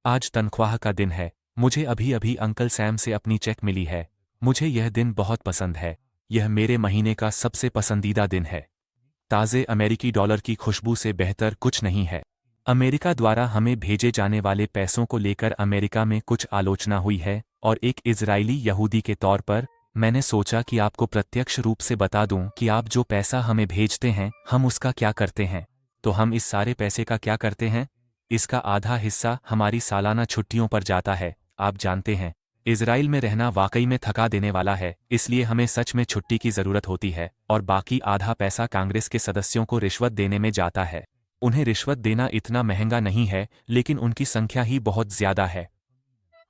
आज तनख्वाह का दिन है। मुझे अभी अभी अंकल सैम से अपनी चेक मिली है। मुझे यह दिन बहुत पसंद है। यह मेरे महीने का सबसे पसंदीदा दिन है। ताज़े अमेरिकी डॉलर की खुशबू से बेहतर कुछ नहीं है। अमेरिका द्वारा हमें भेजे जाने वाले पैसों को लेकर अमेरिका में कुछ आलोचना हुई है और एक इजरायली यहूदी के तौर पर मैंने सोचा कि आपको प्रत्यक्ष रूप से बता दूं कि आप जो पैसा हमें भेजते हैं हम उसका क्या करते हैं। तो हम इस सारे पैसे का क्या करते हैं? इसका आधा हिस्सा हमारी सालाना छुट्टियों पर जाता है। आप जानते हैं, इजराइल में रहना वाकई में थका देने वाला है, इसलिए हमें सच में छुट्टी की ज़रूरत होती है और बाकी आधा पैसा कांग्रेस के सदस्यों को रिश्वत देने में जाता है। उन्हें रिश्वत देना इतना महंगा नहीं है, लेकिन उनकी संख्या ही बहुत ज़्यादा है।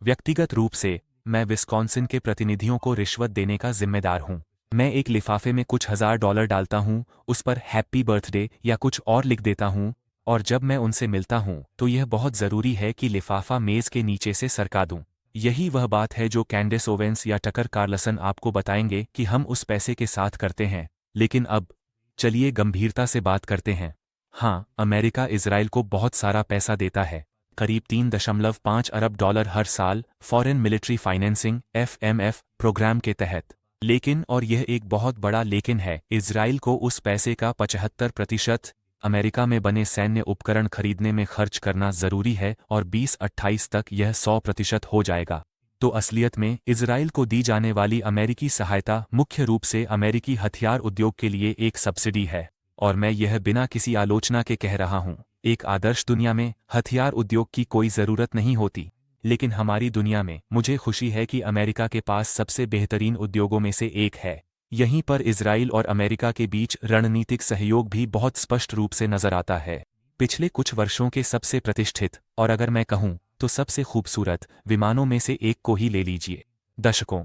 व्यक्तिगत रूप से मैं विस्कॉन्सिन के प्रतिनिधियों को रिश्वत देने का जिम्मेदार हूँ। मैं एक लिफाफे में कुछ $1000 डालता हूँ, उस पर हैप्पी बर्थडे या कुछ और लिख देता हूँ, और जब मैं उनसे मिलता हूँ तो यह बहुत ज़रूरी है कि लिफाफा मेज़ के नीचे से सरका दूँ। यही वह बात है जो कैंडेस ओवेंस या टकर कार्लसन आपको बताएंगे कि हम उस पैसे के साथ करते हैं। लेकिन अब चलिए गंभीरता से बात करते हैं। हाँ, अमेरिका इजराइल को बहुत सारा पैसा देता है, करीब $3.5 अरब हर साल foreign military financing FMF programme के तहत। लेकिन, और यह एक बहुत बड़ा लेकिन है, इजराइल को उस पैसे का 75% अमेरिका में बने सैन्य उपकरण खरीदने में खर्च करना जरूरी है और 2028 तक यह 100% हो जाएगा। तो असलियत में इजराइल को दी जाने वाली अमेरिकी सहायता मुख्य रूप से अमेरिकी हथियार उद्योग के लिए एक सब्सिडी है, और मैं यह बिना किसी आलोचना के कह रहा हूं। एक आदर्श दुनिया में हथियार उद्योग की कोई ज़रूरत नहीं होती, लेकिन हमारी दुनिया में मुझे खुशी है कि अमेरिका के पास सबसे बेहतरीन उद्योगों में से एक है। यहीं पर इजराइल और अमेरिका के बीच रणनीतिक सहयोग भी बहुत स्पष्ट रूप से नजर आता है। पिछले कुछ वर्षों के सबसे प्रतिष्ठित, और अगर मैं कहूं तो सबसे खूबसूरत विमानों में से एक को ही ले लीजिए। दशकों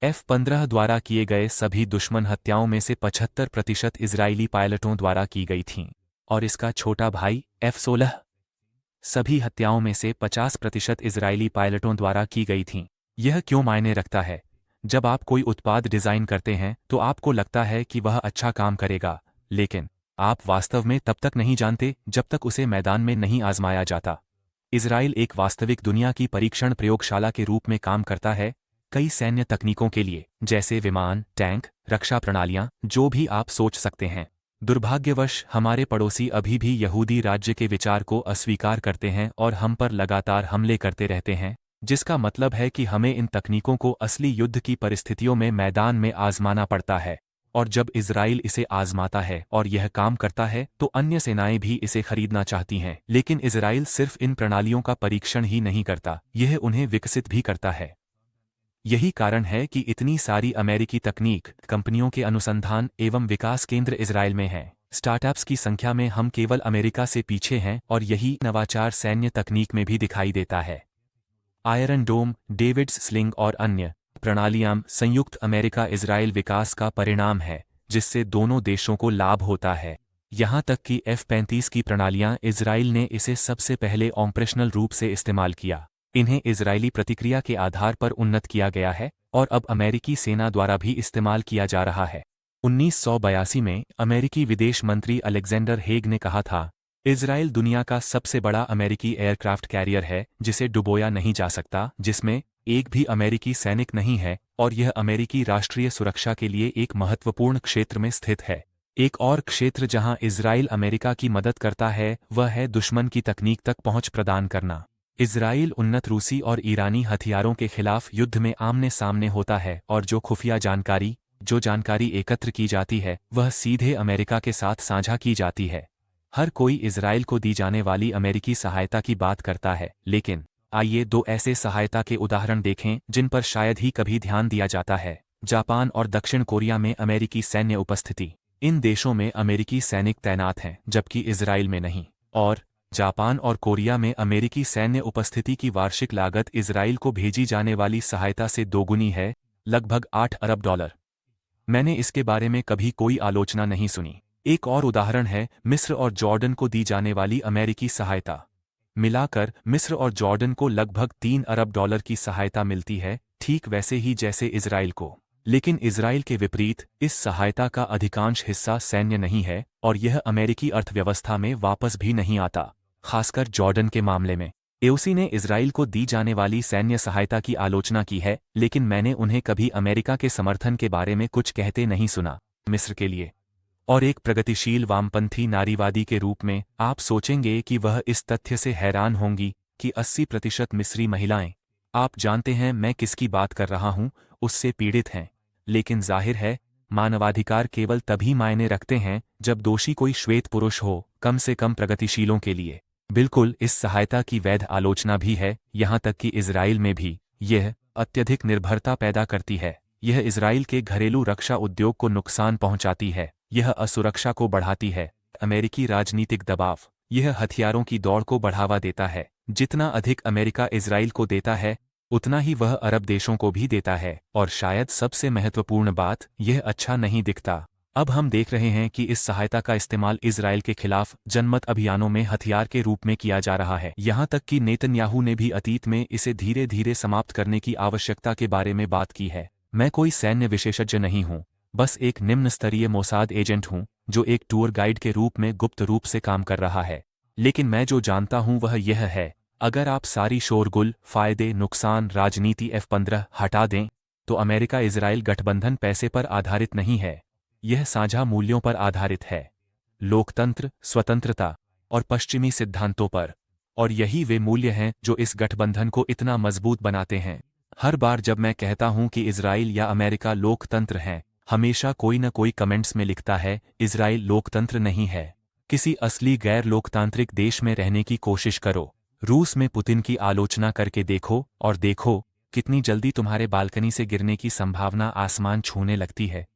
F-15 द्वारा किए गए सभी दुश्मन हत्याओं में से 75% इजरायली पायलटों द्वारा की गई थीं, और इसका छोटा भाई F-16 सभी हत्याओं में से 50% इजरायली पायलटों द्वारा की गई थीं। यह क्यों मायने रखता है? जब आप कोई उत्पाद डिज़ाइन करते हैं तो आपको लगता है कि वह अच्छा काम करेगा, लेकिन आप वास्तव में तब तक नहीं जानते जब तक उसे मैदान में नहीं आजमाया जाता। इजराइल एक वास्तविक दुनिया की परीक्षण प्रयोगशाला के रूप में काम करता है, कई सैन्य तकनीकों के लिए, जैसे विमान, टैंक, रक्षा प्रणालियां, जो भी आप सोच सकते हैं। दुर्भाग्यवश हमारे पड़ोसी अभी भी यहूदी राज्य के विचार को अस्वीकार करते हैं और हम पर लगातार हमले करते रहते हैं, जिसका मतलब है कि हमें इन तकनीकों को असली युद्ध की परिस्थितियों में मैदान में आजमाना पड़ता है। और जब इजराइल इसे आजमाता है और यह काम करता है तो अन्य सेनाएं भी इसे खरीदना चाहती हैं। लेकिन इजराइल सिर्फ इन प्रणालियों का परीक्षण ही नहीं करता, यह उन्हें विकसित भी करता है। यही कारण है कि इतनी सारी अमेरिकी तकनीक कंपनियों के अनुसंधान एवं विकास केंद्र इजराइल में हैं। स्टार्टअप्स की संख्या में हम केवल अमेरिका से पीछे हैं, और यही नवाचार सैन्य तकनीक में भी दिखाई देता है। आयरन डोम, डेविड्स स्लिंग और अन्य प्रणालियां संयुक्त अमेरिका इजराइल विकास का परिणाम है, जिससे दोनों देशों को लाभ होता है। यहाँ तक कि F-35 की प्रणालियां इजराइल ने इसे सबसे पहले ऑपरेशनल रूप से इस्तेमाल किया। इन्हें इजरायली प्रतिक्रिया के आधार पर उन्नत किया गया है और अब अमेरिकी सेना द्वारा भी इस्तेमाल किया जा रहा है। 1982 में अमेरिकी विदेश मंत्री अलेक्जेंडर हेग ने कहा था, इजराइल दुनिया का सबसे बड़ा अमेरिकी एयरक्राफ्ट कैरियर है जिसे डुबोया नहीं जा सकता, जिसमें एक भी अमेरिकी सैनिक नहीं है, और यह अमेरिकी राष्ट्रीय सुरक्षा के लिए एक महत्वपूर्ण क्षेत्र में स्थित है। एक और क्षेत्र जहां इजराइल अमेरिका की मदद करता है वह है दुश्मन की तकनीक तक पहुंच प्रदान करना। इजराइल उन्नत रूसी और ईरानी हथियारों के खिलाफ युद्ध में आमने सामने होता है, और जो खुफिया जानकारी एकत्र की जाती है वह सीधे अमेरिका के साथ साझा की जाती है। हर कोई इजराइल को दी जाने वाली अमेरिकी सहायता की बात करता है, लेकिन आइए दो ऐसे सहायता के उदाहरण देखें जिन पर शायद ही कभी ध्यान दिया जाता है। जापान और दक्षिण कोरिया में अमेरिकी सैन्य उपस्थिति। इन देशों में अमेरिकी सैनिक तैनात हैं, जबकि इजराइल में नहीं। और जापान और कोरिया में अमेरिकी सैन्य उपस्थिति की वार्षिक लागत इजराइल को भेजी जाने वाली सहायता से दोगुनी है, लगभग $8 अरब। मैंने इसके बारे में कभी कोई आलोचना नहीं सुनी। एक और उदाहरण है मिस्र और जॉर्डन को दी जाने वाली अमेरिकी सहायता। मिलाकर मिस्र और जॉर्डन को लगभग $3 अरब की सहायता मिलती है, ठीक वैसे ही जैसे इजराइल को। लेकिन इजराइल के विपरीत इस सहायता का अधिकांश हिस्सा सैन्य नहीं है, और यह अमेरिकी अर्थव्यवस्था में वापस भी नहीं आता। खासकर जॉर्डन के मामले में। एओसी ने इजराइल को दी जाने वाली सैन्य सहायता की आलोचना की है, लेकिन मैंने उन्हें कभी अमेरिका के समर्थन के बारे में कुछ कहते नहीं सुना। मिस्र के लिए और एक प्रगतिशील वामपंथी नारीवादी के रूप में आप सोचेंगे कि वह इस तथ्य से हैरान होंगी कि 80% मिस्री महिलाएं, आप जानते हैं मैं किसकी बात कर रहा हूं, उससे पीड़ित हैं। लेकिन जाहिर है मानवाधिकार केवल तभी मायने रखते हैं जब दोषी कोई श्वेत पुरुष हो, कम से कम प्रगतिशीलों के लिए। बिल्कुल इस सहायता की वैध आलोचना भी है, यहां तक कि इजराइल में भी यह अत्यधिक निर्भरता पैदा करती है। यह इजराइल के घरेलू रक्षा उद्योग को नुकसान पहुंचाती है, यह असुरक्षा को बढ़ाती है। अमेरिकी राजनीतिक दबाव, यह हथियारों की दौड़ को बढ़ावा देता है। जितना अधिक अमेरिका इजराइल को देता है उतना ही वह अरब देशों को भी देता है, और शायद सबसे महत्वपूर्ण बात, यह अच्छा नहीं दिखता। अब हम देख रहे हैं कि इस सहायता का इस्तेमाल इजराइल के खिलाफ जनमत अभियानों में हथियार के रूप में किया जा रहा है। यहां तक कि नेतन्याहू ने भी अतीत में इसे धीरे धीरे समाप्त करने की आवश्यकता के बारे में बात की है। मैं कोई सैन्य विशेषज्ञ नहीं हूं, बस एक निम्न स्तरीय मोसाद एजेंट हूं जो एक टूर गाइड के रूप में गुप्त रूप से काम कर रहा है। लेकिन मैं जो जानता हूं वह यह है, अगर आप सारी शोरगुल, फायदे, नुकसान, राजनीति F-15 हटा दें, तो अमेरिका इजराइल गठबंधन पैसे पर आधारित नहीं है, यह साझा मूल्यों पर आधारित है, लोकतंत्र, स्वतंत्रता और पश्चिमी सिद्धांतों पर। और यही वे मूल्य हैं जो इस गठबंधन को इतना मजबूत बनाते हैं। हर बार जब मैं कहता हूं कि इजराइल या अमेरिका लोकतंत्र हैं, हमेशा कोई न कोई कमेंट्स में लिखता है इजराइल लोकतंत्र नहीं है। किसी असली गैर लोकतांत्रिक देश में रहने की कोशिश करो। रूस में पुतिन की आलोचना करके देखो और देखो कितनी जल्दी तुम्हारे बालकनी से गिरने की संभावना आसमान छूने लगती है।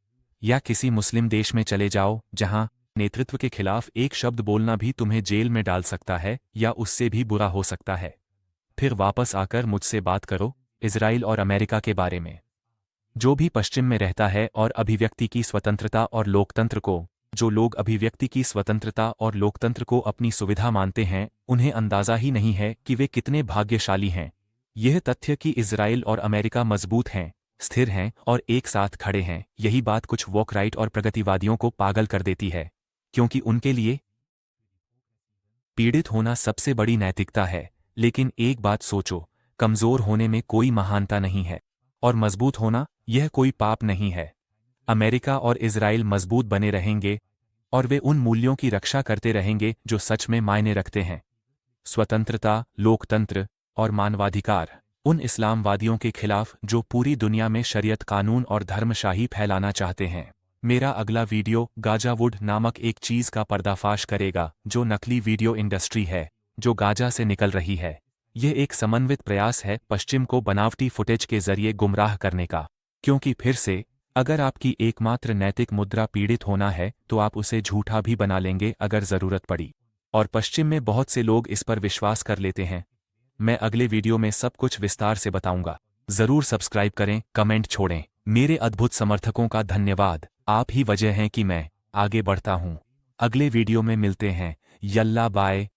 या किसी मुस्लिम देश में चले जाओ जहां नेतृत्व के खिलाफ एक शब्द बोलना भी तुम्हें जेल में डाल सकता है या उससे भी बुरा हो सकता है। फिर वापस आकर मुझसे बात करो इजराइल और अमेरिका के बारे में। जो भी पश्चिम में रहता है और अभिव्यक्ति की स्वतंत्रता और लोकतंत्र को, जो लोग अभिव्यक्ति की स्वतंत्रता और लोकतंत्र को अपनी सुविधा मानते हैं, उन्हें अंदाजा ही नहीं है कि वे कितने भाग्यशाली हैं। यह तथ्य कि इजराइल और अमेरिका मजबूत हैं, स्थिर हैं और एक साथ खड़े हैं, यही बात कुछ वोक राइट और प्रगतिवादियों को पागल कर देती है, क्योंकि उनके लिए पीड़ित होना सबसे बड़ी नैतिकता है। लेकिन एक बात सोचो, कमजोर होने में कोई महानता नहीं है, और मजबूत होना, यह कोई पाप नहीं है। अमेरिका और इजराइल मजबूत बने रहेंगे और वे उन मूल्यों की रक्षा करते रहेंगे जो सच में मायने रखते हैं, स्वतंत्रता, लोकतंत्र और मानवाधिकार, उन इस्लामवादियों के खिलाफ जो पूरी दुनिया में शरीयत कानून और धर्मशाही फैलाना चाहते हैं। मेरा अगला वीडियो गाजा वुड नामक एक चीज का पर्दाफाश करेगा जो नकली वीडियो इंडस्ट्री है जो गाजा से निकल रही है। यह एक समन्वित प्रयास है पश्चिम को बनावटी फुटेज के जरिए गुमराह करने का, क्योंकि फिर से अगर आपकी एकमात्र नैतिक मुद्रा पीड़ित होना है तो आप उसे झूठा भी बना लेंगे अगर जरूरत पड़ी। और पश्चिम में बहुत से लोग इस पर विश्वास कर लेते हैं। मैं अगले वीडियो में सब कुछ विस्तार से बताऊंगा। जरूर सब्सक्राइब करें, कमेंट छोड़ें। मेरे अद्भुत समर्थकों का धन्यवाद, आप ही वजह हैं कि मैं आगे बढ़ता हूं। अगले वीडियो में मिलते हैं। यल्ला बाय।